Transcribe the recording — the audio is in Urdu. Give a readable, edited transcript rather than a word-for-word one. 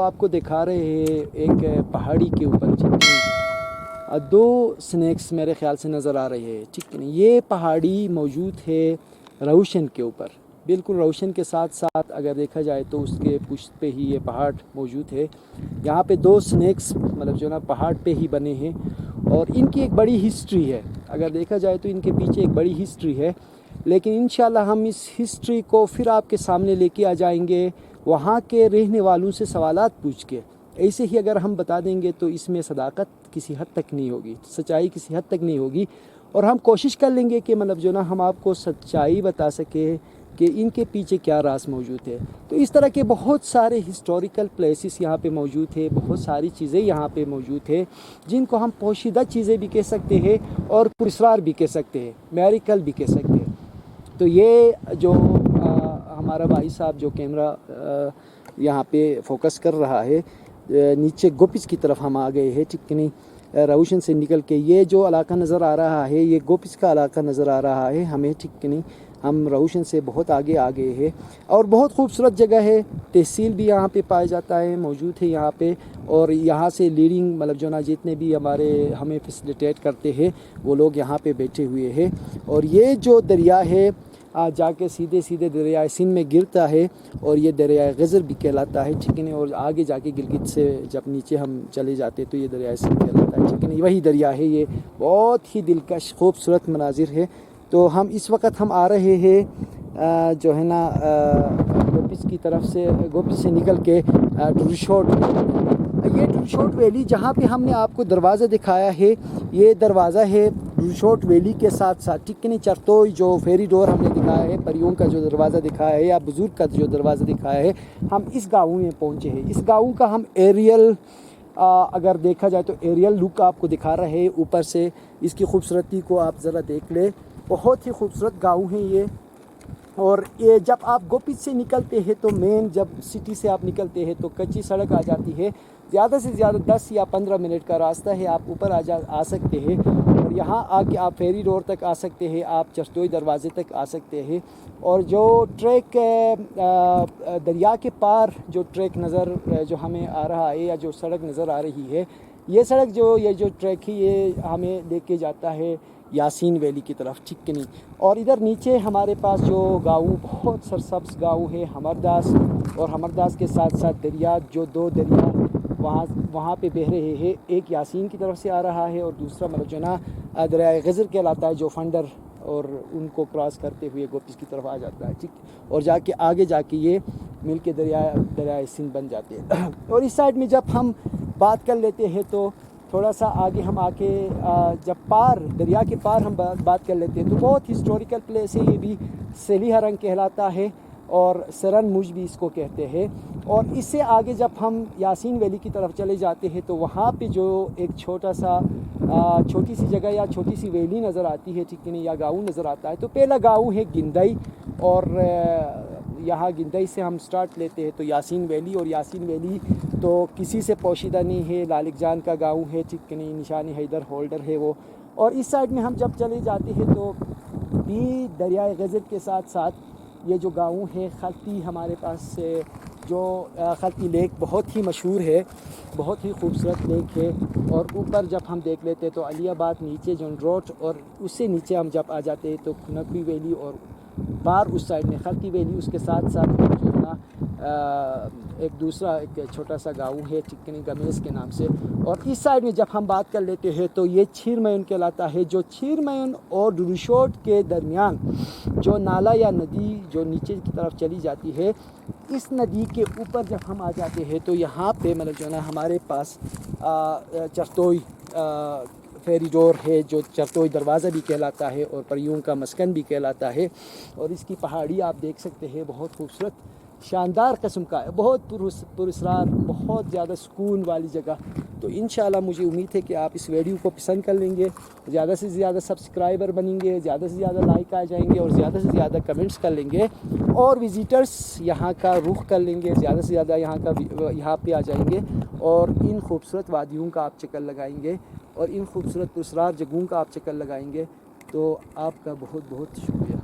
آپ کو دکھا رہے ہیں ایک پہاڑی کے اوپر، ٹھیک ہے، دو سنیکس میرے خیال سے نظر آ رہے ہیں، ٹھیک ہے۔ یہ پہاڑی موجود ہے روشن کے اوپر، بالکل روشن کے ساتھ ساتھ اگر دیکھا جائے تو اس کے پشت پہ ہی یہ پہاڑ موجود ہے۔ یہاں پہ دو سنیکس مطلب جو نا پہاڑ پہ ہی بنے ہیں، اور ان کی ایک بڑی ہسٹری ہے، اگر دیکھا جائے تو ان کے پیچھے ایک بڑی ہسٹری ہے، لیکن انشاءاللہ ہم اس ہسٹری کو پھر آپ کے سامنے لے کے آ جائیں گے، وہاں کے رہنے والوں سے سوالات پوچھ کے۔ ایسے ہی اگر ہم بتا دیں گے تو اس میں صداقت کسی حد تک نہیں ہوگی، سچائی کسی حد تک نہیں ہوگی، اور ہم کوشش کر لیں گے کہ مطلب جو نا ہم آپ کو سچائی بتا سکیں کہ ان کے پیچھے کیا راز موجود ہے۔ تو اس طرح کے بہت سارے ہسٹوریکل پلیسز یہاں پہ موجود ہے، بہت ساری چیزیں یہاں پہ موجود ہے جن کو ہم پوشیدہ چیزیں بھی کہہ سکتے ہیں اور پراسرار بھی کہہ سکتے ہیں، میریکل بھی کہہ سکتے ہیں۔ تو یہ جو ہمارا بھائی صاحب جو کیمرہ یہاں پہ فوکس کر رہا ہے، نیچے گوپس کی طرف ہم آ گئے ہیں، ٹھیک نہیں، روشن سے نکل کے یہ جو علاقہ نظر آ رہا ہے یہ گوپس کا علاقہ نظر آ رہا ہے ہمیں، ٹھیک نہیں، ہم روشن سے بہت آگے آ گئے ہیں، اور بہت خوبصورت جگہ ہے۔ تحصیل بھی یہاں پہ پایا جاتا ہے، موجود ہے یہاں پہ، اور یہاں سے لیڈنگ مطلب جو نا جتنے بھی ہمیں فیسیلیٹیٹ کرتے ہیں وہ لوگ یہاں پہ بیٹھے ہوئے ہیں۔ اور یہ جو دریا ہے جا کے سیدھے سیدھے دریائے سندھ میں گرتا ہے، اور یہ دریائے غزر بھی کہلاتا ہے، ٹھیک ہے، اور آگے جا کے گلگت سے جب نیچے ہم چلے جاتے ہیں تو یہ دریائے سندھ کہلاتا ہے، ٹھیک ہے، وہی دریا ہے۔ یہ بہت ہی دلکش خوبصورت مناظر ہے۔ تو ہم اس وقت ہم آ رہے ہیں جو ہے نا گوپس کی طرف سے، گوپس سے نکل کے ٹروشوٹ، یہ ٹروشوٹ ویلی جہاں پہ ہم نے آپ کو دروازہ دکھایا ہے، یہ دروازہ ہے ٹروشوٹ ویلی کے ساتھ ساتھ، ٹھیک ہے نہیں، چرتوئی جو فیری ڈور ہم نے دکھایا ہے، پریوں کا جو دروازہ دکھایا ہے یا بزرگ کا جو دروازہ دکھایا ہے، ہم اس گاؤں میں پہنچے ہیں۔ اس گاؤں کا ہم ایریل اگر دیکھا جائے تو ایریل لک آپ کو دکھا رہے ہیں اوپر سے، اس کی خوبصورتی کو آپ ذرا دیکھ لیں، بہت ہی خوبصورت گاؤں ہے یہ۔ اور یہ جب آپ گوپس سے نکلتے ہیں تو مین جب سٹی سے آپ نکلتے ہیں تو کچی سڑک آ جاتی ہے، زیادہ سے زیادہ 10 یا 15 منٹ کا راستہ ہے، آپ اوپر آ سکتے ہیں، اور یہاں آ کے آپ فیری ڈور تک آ سکتے ہیں، آپ چرتوئی دروازے تک آ سکتے ہیں۔ اور جو ٹریک دریا کے پار جو ٹریک نظر جو ہمیں آ رہا ہے یا جو سڑک نظر آ رہی ہے، یہ سڑک یہ جو ٹریک ہے یہ ہمیں لے کے جاتا ہے یاسین ویلی کی طرف، ٹھیک ہے نہیں۔ اور ادھر نیچے ہمارے پاس جو گاؤں بہت سرسبز گاؤں ہے ہمرداس، اور ہمرداس کے ساتھ ساتھ دریا، جو دو دریا وہاں پہ بہہ رہے ہیں، ایک یاسین کی طرف سے آ رہا ہے اور دوسرا مطلب جو نا دریائے غزر کہلاتا ہے، جو فنڈر اور ان کو کراس کرتے ہوئے گوپس کی طرف آ جاتا ہے، ٹھیک، اور جا کے آگے جا کے یہ مل کے دریائے سندھ بن جاتے ہیں۔ اور اس سائڈ میں جب ہم بات کر لیتے ہیں تو تھوڑا سا آگے ہم آ کے جب دریا کے پار ہم بات کر لیتے ہیں تو بہت ہسٹوریکل پلیس ہے، یہ بھی سیلی ہرنگ کہلاتا ہے، اور سرن مجھ بھی اس کو کہتے ہیں۔ اور اس سے آگے جب ہم یاسین ویلی کی طرف چلے جاتے ہیں تو وہاں پہ جو ایک چھوٹی سی جگہ یا چھوٹی سی ویلی نظر آتی ہے، ٹھیک ہے، یا گاؤں نظر آتا ہے، تو پہلا گاؤں ہے گندئی، اور یہاں گندئی سے ہم سٹارٹ لیتے ہیں تو یاسین ویلی، اور یاسین ویلی تو کسی سے پوشیدہ نہیں ہے، لالک جان کا گاؤں ہے، ٹھیک ہے، نشانی حیدر ہولڈر ہے وہ۔ اور اس سائڈ میں ہم جب چلے جاتے ہیں تو بھی دریائے غزر کے ساتھ ساتھ یہ جو گاؤں ہے خلطی، ہمارے پاس جو خلطی لیک بہت ہی مشہور ہے، بہت ہی خوبصورت لیک ہے۔ اور اوپر جب ہم دیکھ لیتے تو علی آباد، نیچے جون روڈ، اور اس سے نیچے ہم جب آ جاتے ہیں تو کھنکوی ویلی، اور بار اس سائڈ میں خلطی ویلی، اس کے ساتھ ساتھ جو ہے نا ایک دوسرا ایک چھوٹا سا گاؤں ہے، ٹھیک ہے، گمیز کے نام سے۔ اور اس سائڈ میں جب ہم بات کر لیتے ہیں تو یہ چھیرمین کہلاتا ہے، جو چھیرمین اور ڈروشوٹ کے درمیان جو نالا یا ندی جو نیچے کی طرف چلی جاتی ہے، اس ندی کے اوپر جب ہم آ جاتے ہیں تو یہاں پہ مطلب جو ہے نا ہمارے پاس چرتوئی فیری ڈور ہے، جو چرتوئی دروازہ بھی کہلاتا ہے اور پریوں کا مسکن بھی کہلاتا ہے۔ اور اس کی پہاڑی آپ دیکھ سکتے ہیں، بہت خوبصورت شاندار قسم کا ہے، بہت پراسرار، بہت زیادہ سکون والی جگہ۔ تو انشاءاللہ مجھے امید ہے کہ آپ اس ویڈیو کو پسند کر لیں گے، زیادہ سے زیادہ سبسکرائبر بنیں گے، زیادہ سے زیادہ لائک آ جائیں گے، اور زیادہ سے زیادہ کمنٹس کر لیں گے، اور وزیٹرز یہاں کا رخ کر لیں گے، زیادہ سے زیادہ یہاں پہ آ جائیں گے، اور ان خوبصورت وادیوں کا آپ چکر لگائیں گے، اور ان خوبصورت پراسرار جگہوں کا آپ چکر لگائیں گے۔ تو آپ کا بہت بہت شکریہ۔